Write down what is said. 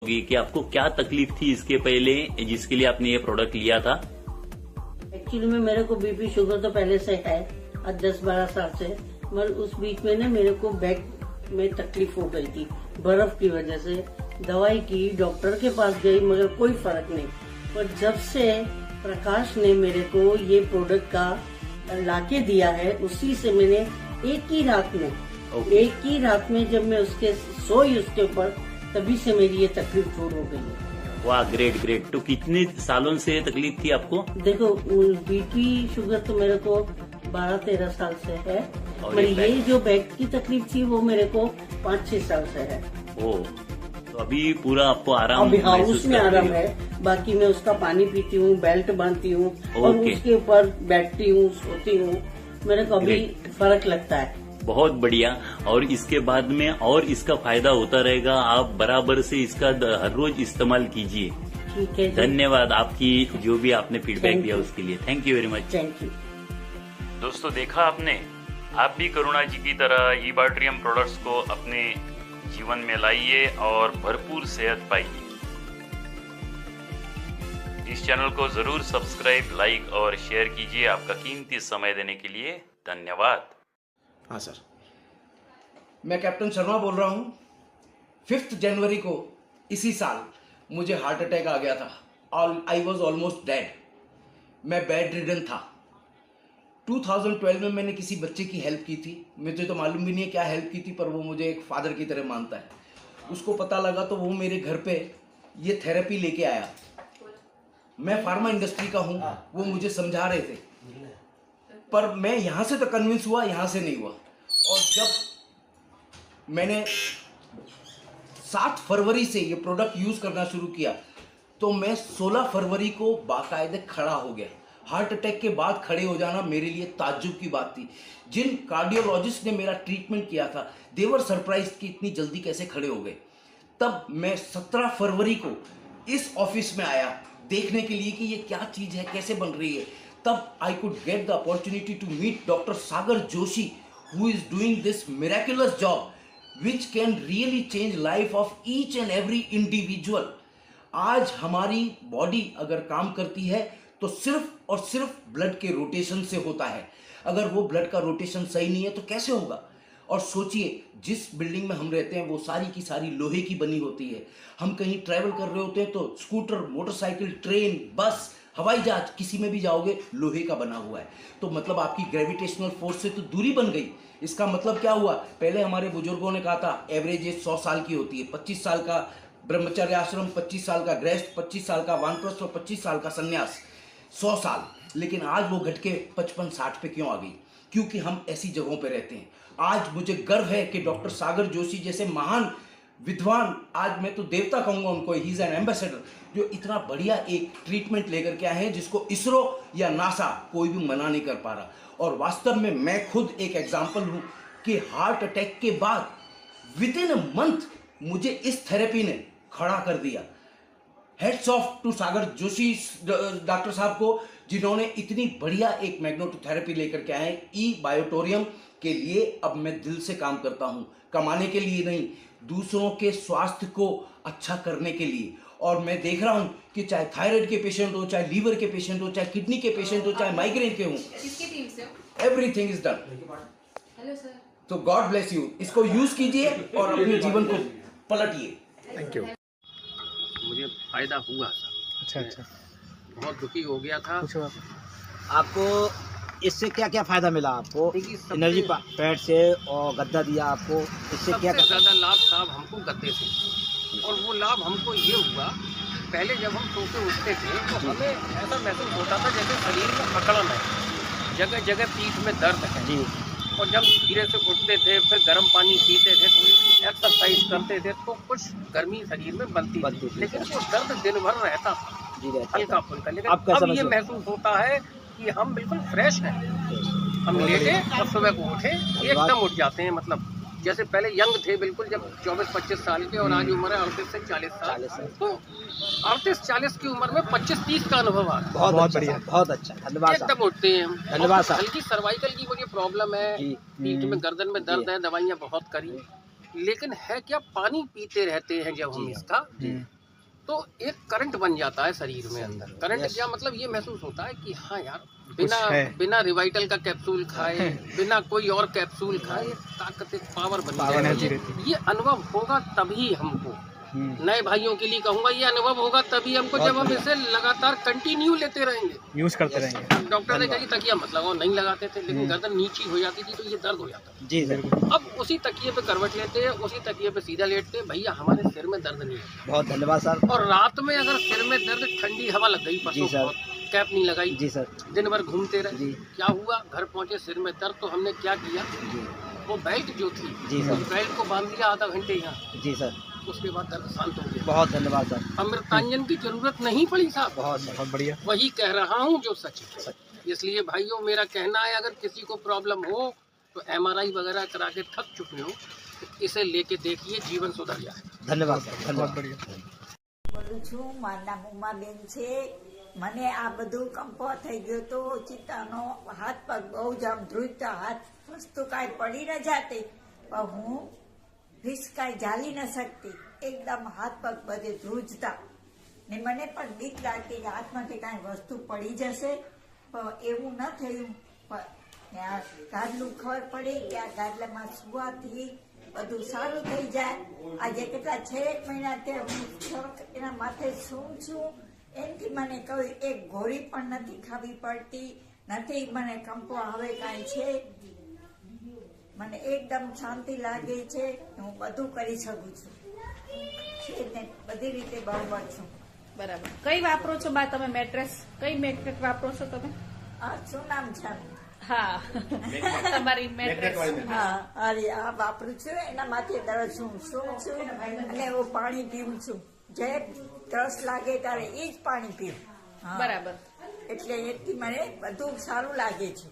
होगी कि आपको क्या तकलीफ थी इसके पहले जिसके लिए आपने ये प्रोडक्ट लिया था? एक्चुअली में मेरे को बीपी शुगर तो पहले से है, आज 10-12 साल से, मगर उस बीच में ना मेरे को बैक में तकलीफ हो गई थी बर्फ की वजह से। दवाई की, डॉक्टर के पास गई, मगर कोई फर्क नहीं। पर जब से प्रकाश ने मेरे को ये प्रोडक्ट का लाके दिया है, उसी से मैंने एक ही रात में जब मैं उसके सोई उसके ऊपर, तभी से मेरी ये तकलीफ दूर हो गई है। वाह, ग्रेट। तो कितने सालों से तकलीफ थी आपको? देखो, बीपी शुगर तो मेरे को 12-13 साल से है, और ये जो बैक की तकलीफ थी वो मेरे को 5-6 साल से है। ओह, तो अभी पूरा आपको आराम? अभी हाँ, उसमें आराम है। बाकी मैं उसका पानी पीती हूँ, बेल्ट बांधती हूँ और उसके ऊपर बैठती हूँ, सोती हूँ, मेरे को अभी फर्क लगता है। बहुत बढ़िया। और इसके बाद में और इसका फायदा होता रहेगा, आप बराबर से इसका हर रोज इस्तेमाल कीजिए। ठीक है, धन्यवाद आपकी जो भी आपने फीडबैक दिया उसके लिए। Thank you very much. Thank you. दोस्तों, देखा आपने, आप भी करुणा जी की तरह ईबाट्रियम प्रोडक्ट्स को अपने जीवन में लाइए और भरपूर सेहत पाइए। इस चैनल को जरूर सब्सक्राइब, लाइक और शेयर कीजिए। आपका कीमती समय देने के लिए धन्यवाद। हाँ सर, मैं कैप्टन शर्मा बोल रहा हूँ। 5 जनवरी को इसी साल मुझे हार्ट अटैक आ गया था। I was almost dead. मैं बेड रिडन था। 2012 में मैंने किसी बच्चे की हेल्प की थी। मुझे तो मालूम भी नहीं है क्या हेल्प की थी, पर वो मुझे एक फादर की तरह मानता है। उसको पता लगा तो वो मेरे घर पे ये थेरेपी लेके आया। मैं फार्मा इंडस्ट्री का हूँ, वो मुझे समझा रहे थे, पर मैं यहाँ से तो कन्विंस हुआ, यहाँ से नहीं हुआ। और जब मैंने 7 फरवरी से ये प्रोडक्ट यूज़ करना शुरू किया, तो मैं 16 फरवरी को बाकायदे खड़ा हो गया। हार्ट अटैक के बाद खड़े हो जाना मेरे लिए ताज्जुब की बात थी। जिन कार्डियोलॉजिस्ट ने मेरा ट्रीटमेंट किया था, दे वर सरप्राइज्ड कि इतनी जल्दी कैसे खड़े हो गए। तब मैं 17 फरवरी को इस ऑफिस में आया देखने के लिए कि ये क्या चीज़ है, कैसे बन रही है। तब I could get the opportunity to meet doctor Sagar Joshi, who is doing this miraculous job which can really change life of each and every individual. आज हमारी बॉडी अगर काम करती है तो सिर्फ और सिर्फ ब्लड के रोटेशन से होता है। अगर वो ब्लड का रोटेशन सही नहीं है तो कैसे होगा? और सोचिए, जिस बिल्डिंग में हम रहते हैं वो सारी की सारी लोहे की बनी होती है। हम कहीं ट्रैवल कर रहे होते हैं तो स्कूटर, मोटरसाइकिल, ट्रेन, बस, हवाई जहाज, किसी में भी जाओगे लोहे का बना हुआ है। तो मतलब आपकी ग्रेविटेशनल फोर्स से तो दूरी बन गई। इसका मतलब क्या हुआ? पहले हमारे बुजुर्गों ने कहा था एवरेज एज 100 साल की होती है। 25 साल का ब्रह्मचर्य आश्रम, 25 साल का गृहस्थ, 25 साल का वानप्रस्थ और 25 साल का संन्यास, 100 साल। लेकिन आज वो घट के 55-60 पे क्यों आ गई? क्योंकि हम ऐसी जगहों पे रहते हैं। आज मुझे गर्व है कि डॉक्टर सागर जोशी जैसे महान विद्वान, आज मैं तो देवता कहूंगा उनको, ही इज एन एम्बेसडर, जो इतना बढ़िया एक ट्रीटमेंट लेकर के आए हैं जिसको इसरो या नासा कोई भी मना नहीं कर पा रहा। और वास्तव में मैं खुद एक एग्जाम्पल हूं कि हार्ट अटैक के बाद विद इन अ मंथ मुझे इस थेरेपी ने खड़ा कर दिया। Heads off to Sagar Joshi doctor साहब को, जिन्होंने इतनी बढ़िया एक मैग्नेटोथेरेपी लेकर के आए ई बायोटोरियम के लिए। अब मैं दिल से काम करता हूं, कमाने के लिए नहीं, दूसरों के स्वास्थ्य को अच्छा करने के लिए। और मैं देख रहा हूं कि चाहे थायराइड के पेशेंट हो, चाहे लीवर के पेशेंट हो, चाहे किडनी के पेशेंट हो, चाहे माइग्रेन के हो, everything is done. Hello sir. तो गॉड ब्लेस यू। इसको यूज कीजिए और अपने जीवन को पलटिए। Thank you. मुझे फायदा हुआ था। अच्छा। बहुत दुखी हो गया था। आपको इससे क्या क्या फायदा मिला? आपको एनर्जी पैड से और गद्दा दिया आपको, इससे क्या क्या? ज़्यादा लाभ साहब हमको गद्दे से, और वो लाभ हमको ये हुआ, पहले जब हम सो के उठते थे तो हमें ऐसा महसूस होता था जैसे शरीर में अकड़न है, जगह जगह पीठ में दर्द है जी। और जब धीरे से उठते थे, फिर गर्म पानी पीते थे, थोड़ी सी एक्सरसाइज करते थे, तो कुछ गर्मी शरीर में बनती थी, लेकिन वो दर्द दिन भर रहता हल्का फुल्का। लेकिन अब ये महसूस होता है कि हम बिल्कुल फ्रेश हैं। हम लेटे और सुबह को उठे एकदम उठ जाते हैं। मतलब जैसे पहले यंग थे बिल्कुल, जब 24-25 साल के, और आज उम्र है 38 से 40 साल। तो 38-40 की उम्र में 25-30 का अनुभव आ रहा है। बहुत बढ़िया, बहुत अच्छा, धन्यवाद। एकदम उठते हैं हम। धन्यवाद साहब। हल्की सर्वाइकल की मुझे प्रॉब्लम है, पीठ में गर्दन में दर्द है, दवाइयाँ बहुत करी, लेकिन है क्या, पानी पीते रहते हैं जब हम इसका, तो एक करंट बन जाता है शरीर में अंदर। करंट क्या मतलब, ये महसूस होता है कि हाँ यार, बिना रिवाइटल का कैप्सूल खाए, बिना कोई और कैप्सूल खाए, ताकत एक पावर बनी रहती है। ये अनुभव होगा तभी हमको, नए भाइयों के लिए कहूंगा, ये अनुभव होगा तभी हमको जब हम इसे लगातार कंटिन्यू लेते रहेंगे, यूज करते रहेंगे। डॉक्टर ने कहा तकिया मत लगाओ, नहीं लगाते थे, लेकिन गर्दन नीची हो जाती थी तो ये दर्द हो जाता जी सर। अब उसी तकिए पे करवट लेते हैं, उसी तकिए पे सीधा लेटते हैं, भैया हमारे सिर में दर्द नहीं है। बहुत धन्यवाद सर। और रात में अगर सिर में दर्द, ठंडी हवा लग गई, जी सर, कैप नहीं लगाई जी सर, दिन भर घूमते रहे, जी, क्या हुआ, घर पहुंचे सिर में दर्द, तो हमने क्या किया, वो बेल्ट जो थी, जी सर, उस बेल्ट को बांध दिया आधा घंटे यहाँ, जी सर, उसके बाद दर्द शांत हो गया। बहुत धन्यवाद सर। अमृतांजन की जरूरत नहीं पड़ी साहब, बहुत बढ़िया। वही कह रहा हूँ जो सच है। इसलिए भाइयों, मेरा कहना है, अगर किसी को प्रॉब्लम हो तो MRI वगैरह करा के थक चुके हो तो इसे लेके देखिए, जीवन सुधर जाए। धन्यवाद सर, धन्यवाद। બોલું છું, મારું નામ ઉમાબેન છે। મને આ બધું કંપો થઈ ગયો તો ચિત્તાનો હાથ પગ બહુ જ આમ ધ્રુજતા, હાથ વસ્તુ કાંઈ પડી ન જાતી, પણ હું ફીસ કાંઈ ઝાલી ન શકતી, એકદમ હાથ પગ બધે ધ્રુજતા ને મને પણ બીક લાગતી કે હાથમાંથી કાંઈ વસ્તુ પડી જશે, પણ એવું ન થયું। ને આ ગાદલું ખબર પડી કે આ ગાદલામાં સુવાથી બધું સારું થઈ જાય। આજે કેટલા 6 મહિનાથી હું એના માથે શું છું, એનાથી મને કહ્યું એક ગોળી પણ નથી ખાવી પડતી, નથી મને કંપો હવે કાંઈ છે, મને એકદમ શાંતિ લાગે છે, હું બધું કરી શકું છું, બધી રીતે બરાબર છું। બરાબર। કઈ વાપરો છો બા તમે મેટ્રેસ? કઈ મેટ્રેસ વાપરો છો તમે? આ શું નામ છે? હા, તમારી મેટ્રેસ। હા, અરે આ વાપરું છું, એના માથે દરજ છું અને હું પાણી પીવું છું, જે તરસ લાગે ત્યારે એ જ પાણી પીવું। બરાબર। એટલે એથી મને બધું સારું લાગે છે।